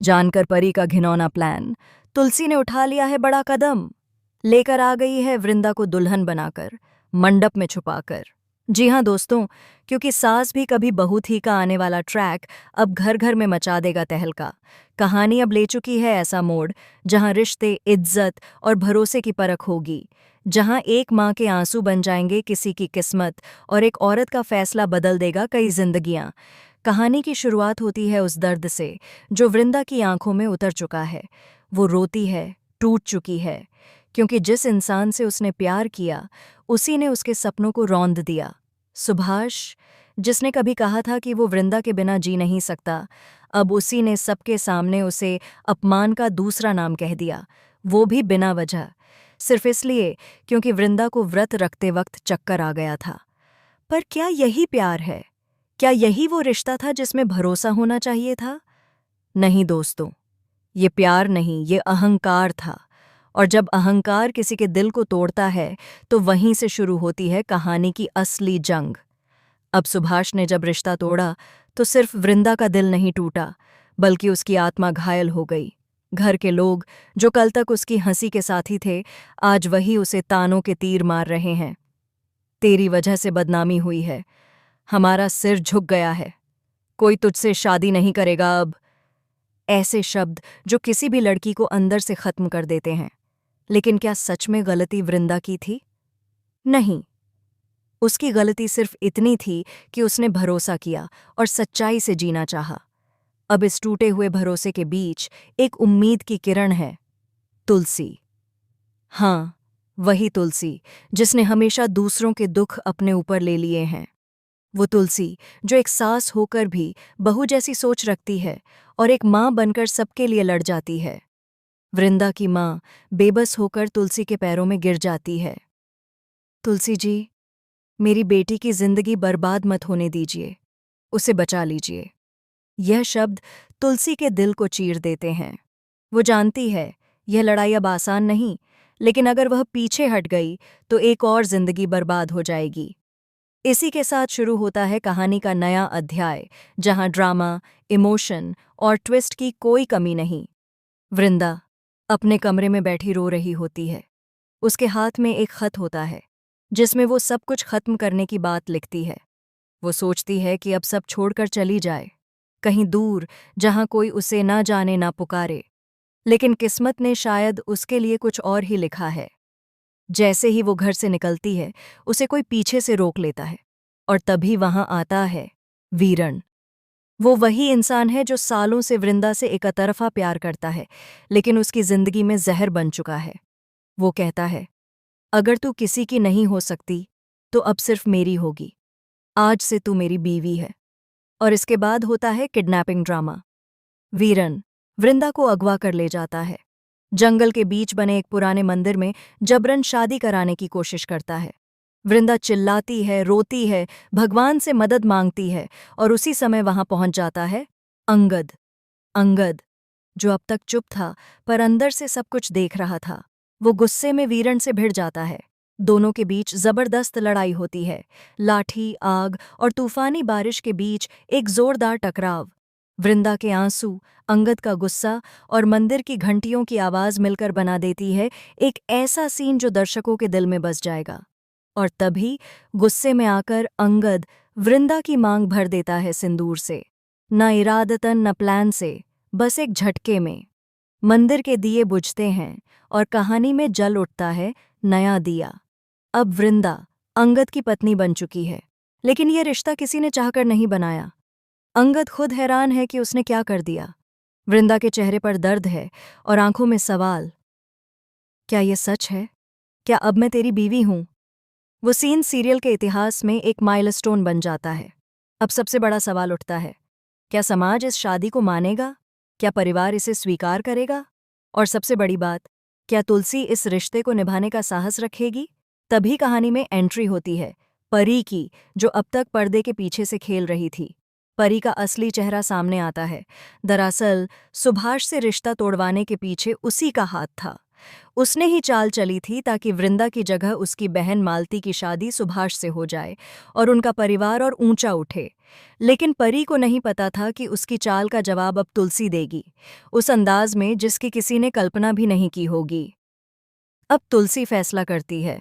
जानकर परी का घिनौना प्लान, तुलसी ने उठा लिया है बड़ा कदम। लेकर आ गई है वृंदा को दुल्हन बनाकर, मंडप में छुपाकर। जी हाँ दोस्तों, क्योंकि सास भी कभी बहू थी का आने वाला ट्रैक अब घर घर में मचा देगा तहलका। कहानी अब ले चुकी है ऐसा मोड़ जहां रिश्ते, इज्जत और भरोसे की परख होगी, जहां एक माँ के आंसू बन जाएंगे किसी की किस्मत और एक औरत का फैसला बदल देगा कई जिंदगियां। कहानी की शुरुआत होती है उस दर्द से जो वृंदा की आंखों में उतर चुका है। वो रोती है, टूट चुकी है, क्योंकि जिस इंसान से उसने प्यार किया उसी ने उसके सपनों को रौंद दिया। सुभाष, जिसने कभी कहा था कि वो वृंदा के बिना जी नहीं सकता, अब उसी ने सबके सामने उसे अपमान का दूसरा नाम कह दिया, वो भी बिना वजह, सिर्फ इसलिए क्योंकि वृंदा को व्रत रखते वक्त चक्कर आ गया था। पर क्या यही प्यार है? क्या यही वो रिश्ता था जिसमें भरोसा होना चाहिए था? नहीं दोस्तों, ये प्यार नहीं, ये अहंकार था। और जब अहंकार किसी के दिल को तोड़ता है तो वहीं से शुरू होती है कहानी की असली जंग। अब सुभाष ने जब रिश्ता तोड़ा तो सिर्फ वृंदा का दिल नहीं टूटा, बल्कि उसकी आत्मा घायल हो गई। घर के लोग जो कल तक उसकी हंसी के साथी थे, आज वही उसे तानों के तीर मार रहे हैं। तेरी वजह से बदनामी हुई है, हमारा सिर झुक गया है, कोई तुझसे शादी नहीं करेगा अब। ऐसे शब्द जो किसी भी लड़की को अंदर से खत्म कर देते हैं। लेकिन क्या सच में गलती वृंदा की थी? नहीं, उसकी गलती सिर्फ इतनी थी कि उसने भरोसा किया और सच्चाई से जीना चाहा। अब इस टूटे हुए भरोसे के बीच एक उम्मीद की किरण है, तुलसी। हाँ, वही तुलसी जिसने हमेशा दूसरों के दुख अपने ऊपर ले लिए हैं। वो तुलसी जो एक सास होकर भी बहू जैसी सोच रखती है और एक माँ बनकर सबके लिए लड़ जाती है। वृंदा की माँ बेबस होकर तुलसी के पैरों में गिर जाती है। तुलसी जी, मेरी बेटी की जिंदगी बर्बाद मत होने दीजिए, उसे बचा लीजिए। यह शब्द तुलसी के दिल को चीर देते हैं। वो जानती है यह लड़ाई अब आसान नहीं, लेकिन अगर वह पीछे हट गई तो एक और जिंदगी बर्बाद हो जाएगी। इसी के साथ शुरू होता है कहानी का नया अध्याय, जहां ड्रामा, इमोशन और ट्विस्ट की कोई कमी नहीं। वृंदा अपने कमरे में बैठी रो रही होती है। उसके हाथ में एक खत होता है जिसमें वो सब कुछ खत्म करने की बात लिखती है। वो सोचती है कि अब सब छोड़कर चली जाए, कहीं दूर जहां कोई उसे ना जाने ना पुकारे। लेकिन किस्मत ने शायद उसके लिए कुछ और ही लिखा है। जैसे ही वो घर से निकलती है, उसे कोई पीछे से रोक लेता है, और तभी वहां आता है वीरण। वो वही इंसान है जो सालों से वृंदा से एकतरफा प्यार करता है, लेकिन उसकी जिंदगी में जहर बन चुका है। वो कहता है, अगर तू किसी की नहीं हो सकती तो अब सिर्फ मेरी होगी। आज से तू मेरी बीवी है। और इसके बाद होता है किडनैपिंग ड्रामा। वीरन वृंदा को अगवा कर ले जाता है। जंगल के बीच बने एक पुराने मंदिर में जबरन शादी कराने की कोशिश करता है। वृंदा चिल्लाती है, रोती है, भगवान से मदद मांगती है, और उसी समय वहां पहुंच जाता है अंगद। अंगद, जो अब तक चुप था पर अंदर से सब कुछ देख रहा था। वो गुस्से में वीरण से भिड़ जाता है। दोनों के बीच जबरदस्त लड़ाई होती है। लाठी, आग और तूफानी बारिश के बीच एक जोरदार टकराव। वृंदा के आंसू, अंगद का गुस्सा और मंदिर की घंटियों की आवाज मिलकर बना देती है एक ऐसा सीन जो दर्शकों के दिल में बस जाएगा। और तभी गुस्से में आकर अंगद वृंदा की मांग भर देता है सिंदूर से। न इरादतन न प्लान से, बस एक झटके में। मंदिर के दिए बुझते हैं और कहानी में जल उठता है नया दिया। अब वृंदा अंगद की पत्नी बन चुकी है, लेकिन यह रिश्ता किसी ने चाहकर नहीं बनाया। अंगद खुद हैरान है कि उसने क्या कर दिया। वृंदा के चेहरे पर दर्द है और आंखों में सवाल, क्या यह सच है? क्या अब मैं तेरी बीवी हूं? वो सीन सीरियल के इतिहास में एक माइलस्टोन बन जाता है। अब सबसे बड़ा सवाल उठता है, क्या समाज इस शादी को मानेगा? क्या परिवार इसे स्वीकार करेगा? और सबसे बड़ी बात, क्या तुलसी इस रिश्ते को निभाने का साहस रखेगी? तभी कहानी में एंट्री होती है परी की, जो अब तक पर्दे के पीछे से खेल रही थी। परी का असली चेहरा सामने आता है। दरअसल सुभाष से रिश्ता तोड़वाने के पीछे उसी का हाथ था। उसने ही चाल चली थी ताकि वृंदा की जगह उसकी बहन मालती की शादी सुभाष से हो जाए और उनका परिवार और ऊंचा उठे। लेकिन परी को नहीं पता था कि उसकी चाल का जवाब अब तुलसी देगी, उस अंदाज में जिसकी किसी ने कल्पना भी नहीं की होगी। अब तुलसी फैसला करती है,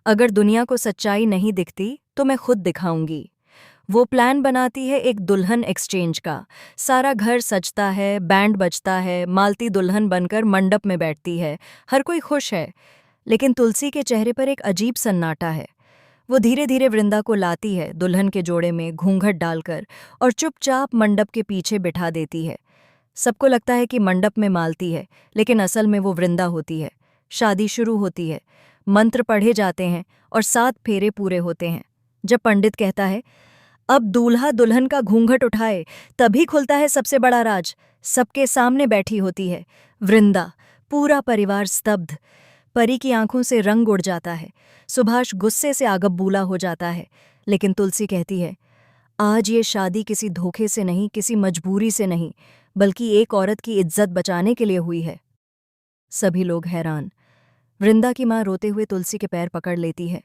अगर दुनिया को सच्चाई नहीं दिखती तो मैं खुद दिखाऊंगी। वो प्लान बनाती है एक दुल्हन एक्सचेंज का। सारा घर सजता है, बैंड बजता है, मालती दुल्हन बनकर मंडप में बैठती है, हर कोई खुश है। लेकिन तुलसी के चेहरे पर एक अजीब सन्नाटा है। वो धीरे धीरे वृंदा को लाती है, दुल्हन के जोड़े में घूंघट डालकर, और चुपचाप मंडप के पीछे बिठा देती है। सबको लगता है कि मंडप में मालती है, लेकिन असल में वो वृंदा होती है। शादी शुरू होती है, मंत्र पढ़े जाते हैं और 7 फेरे पूरे होते हैं। जब पंडित कहता है अब दूल्हा दुल्हन का घूंघट उठाए, तभी खुलता है सबसे बड़ा राज। सबके सामने बैठी होती है वृंदा, पूरा परिवार स्तब्ध। परी की आंखों से रंग उड़ जाता है, सुभाष गुस्से से आगबबूला हो जाता है। लेकिन तुलसी कहती है, आज ये शादी किसी धोखे से नहीं, किसी मजबूरी से नहीं, बल्कि एक औरत की इज्जत बचाने के लिए हुई है। सभी लोग हैरान। वृंदा की माँ रोते हुए तुलसी के पैर पकड़ लेती है,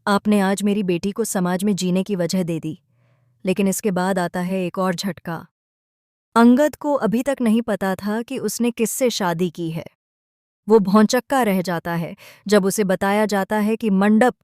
आपने आज मेरी बेटी को समाज में जीने की वजह दे दी। लेकिन इसके बाद आता है एक और झटका। अंगद को अभी तक नहीं पता था कि उसने किससे शादी की है। वो भौंचक्का रह जाता है जब उसे बताया जाता है कि मंडप